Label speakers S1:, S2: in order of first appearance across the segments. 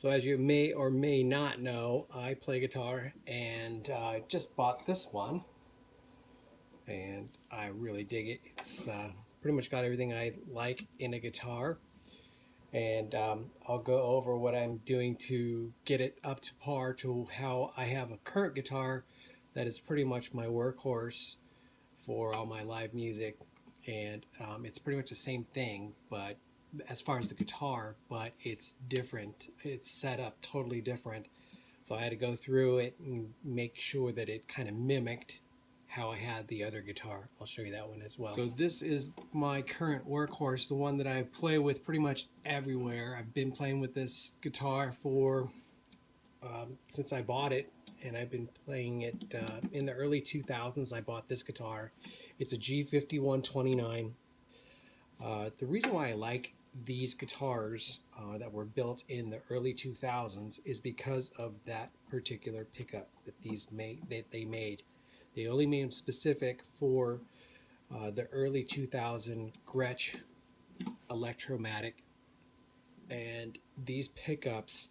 S1: So as you may or may not know, I play guitar, and I just bought this one, and I really dig it. It's pretty much got everything I like in a guitar, and I'll go over what I'm doing to get it up to par to how I have a current guitar that is pretty much my workhorse for all my live music, and it's pretty much the same thing, but as far as the guitar, but it's different. It's set up totally different. So I had to go through it and make sure that it kind of mimicked how I had the other guitar. I'll show you that one as well. So this is my current workhorse, the one that I play with pretty much everywhere. I've been playing with this guitar for since I bought it, and I've been playing it in the early 2000s. I bought this guitar. It's a G5129. The reason why I like these guitars that were built in the early 2000s is because of that particular pickup that they made. They only made them specific for the early 2000 Gretsch Electromatic, and these pickups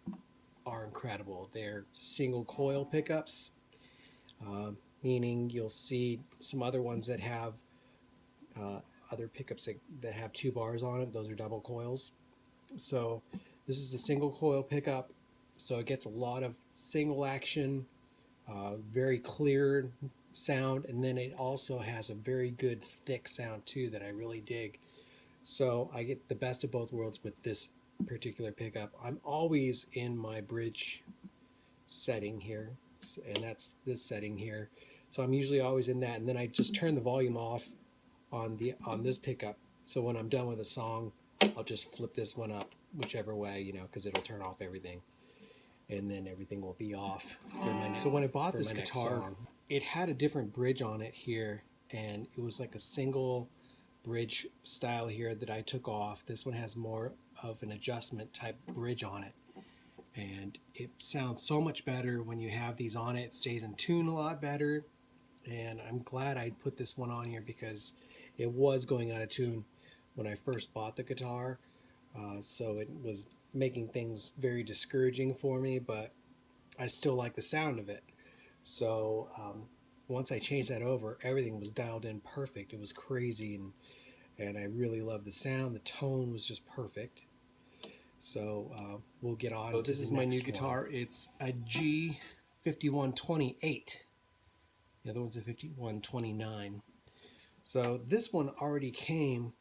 S1: are incredible. They're single coil pickups, meaning you'll see some other ones that have other pickups that have 2 bars on it. Those are double coils. So this is a single coil pickup, so it gets a lot of single action, very clear sound, and then it also has a very good thick sound too that I really dig. So I get the best of both worlds with this particular pickup. I'm always in my bridge setting here, and that's this setting here. So I'm usually always in that, and then I just turn the volume off on this pickup. So when I'm done with a song, I'll just flip this one up whichever way, you know, because it'll turn off everything, and then everything will be off for my next. So when I bought this guitar, it had a different bridge on it here, and it was like a single bridge style here that I took off. This one has more of an adjustment type bridge on it, and it sounds so much better when you have these on it. It stays in tune a lot better, and I'm glad I put this one on here because it was going out of tune when I first bought the guitar, so it was making things very discouraging for me, but I still like the sound of it. So once I changed that over, everything was dialed in perfect. It was crazy, and I really loved the sound. The tone was just perfect. So we'll get on. So this is my new guitar. It's a G5128. The other one's a 5129. So this one already came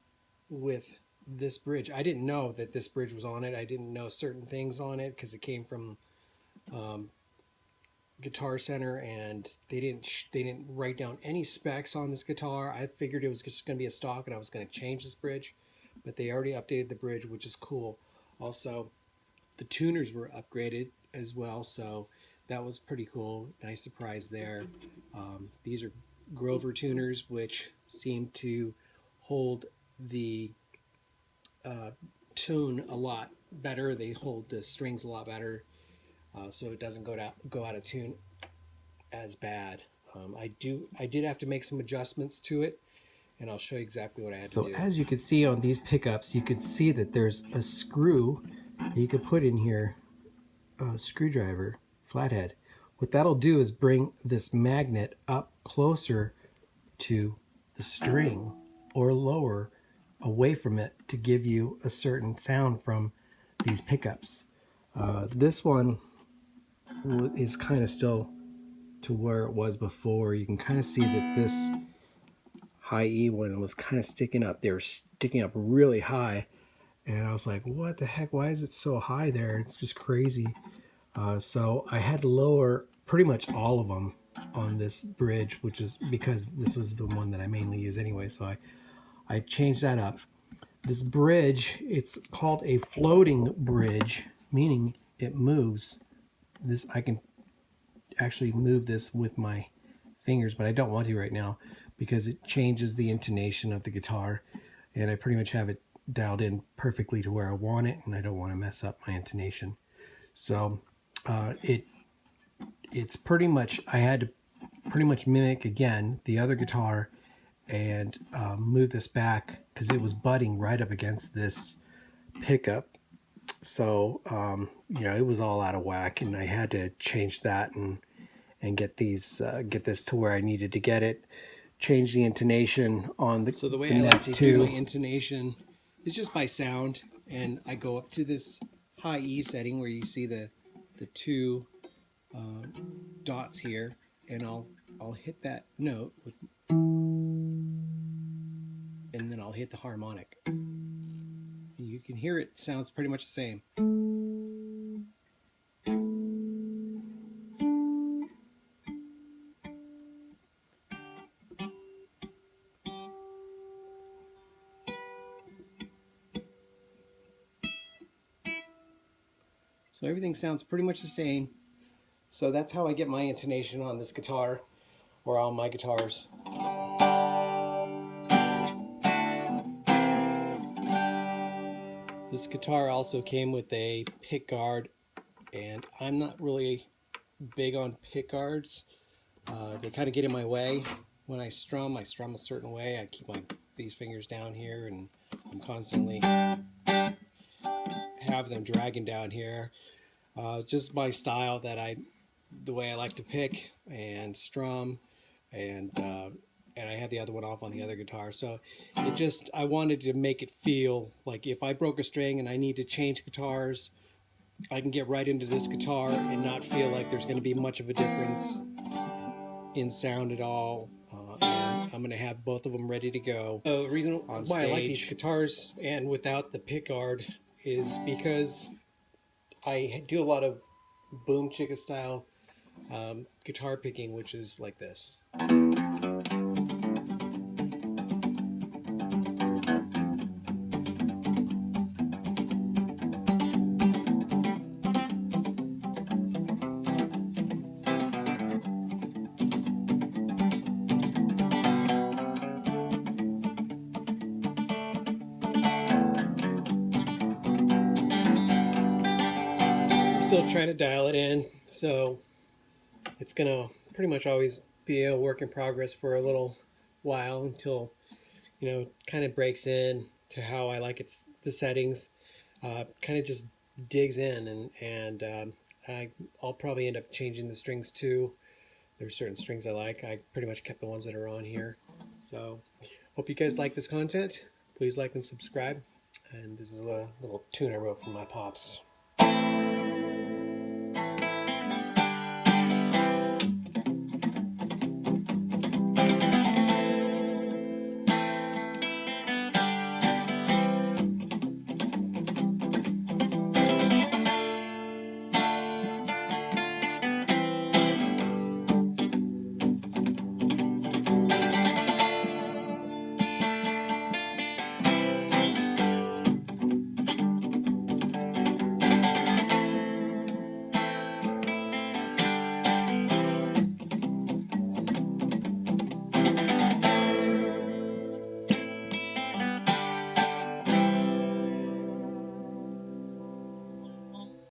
S1: with this bridge. I didn't know that this bridge was on it. I didn't know certain things on it because it came from Guitar Center, and they didn't write down any specs on this guitar. I figured it was just going to be a stock, and I was going to change this bridge, but they already updated the bridge, which is cool. Also, the tuners were upgraded as well, so that was pretty cool. Nice surprise there. These are Grover tuners, which seem to hold the tune a lot better. They hold the strings a lot better, so it doesn't go out of tune as bad. I did have to make some adjustments to it, and I'll show you exactly what I had to do. So as you can see on these pickups, you can see that there's a screw that you could put in here, a screwdriver, flathead. What that'll do is bring this magnet up closer to the string or lower away from it to give you a certain sound from these pickups. This one is kind of still to where it was before. You can kind of see that this high E one was kind of sticking up. They were sticking up really high, and I was like, what the heck, why is it so high there? It's just crazy. So I had to lower pretty much all of them on this bridge, which is because this was the one that I mainly use anyway, so I changed that up. This bridge, it's called a floating bridge, meaning it moves. This, I can actually move this with my fingers, but I don't want to right now because it changes the intonation of the guitar, and I pretty much have it dialed in perfectly to where I want it, and I don't want to mess up my intonation. So it's pretty much, I had to pretty much mimic again the other guitar and move this back because it was butting right up against this pickup. So you know, it was all out of whack, and I had to change that and get this to where I needed to get it. Change the intonation on the so the way I like to do my intonation is just by sound, and I go up to this high E setting where you see the two dots here, and I'll hit that note with, and then I'll hit the harmonic. And you can hear it sounds pretty much the same. So everything sounds pretty much the same. So that's how I get my intonation on this guitar, or on my guitars. This guitar also came with a pick guard, and I'm not really big on pick guards. They kind of get in my way when I strum. I strum a certain way. I keep these fingers down here, and I'm constantly have them dragging down here. Just my style the way I like to pick and strum, and I had the other one off on the other guitar. So I wanted to make it feel like if I broke a string and I need to change guitars, I can get right into this guitar and not feel like there's going to be much of a difference in sound at all. And I'm going to have both of them ready to go. The reason why I like these guitars and without the pickguard is because I do a lot of boom chicka style guitar picking, which is like this. Still trying to dial it in, so it's gonna pretty much always be a work in progress for a little while until, you know, kind of breaks in to how I like the settings. Kind of just digs in, and I'll probably end up changing the strings too. There's certain strings I like. I pretty much kept the ones that are on here. So hope you guys like this content. Please like and subscribe. And this is a little tune I wrote for my pops.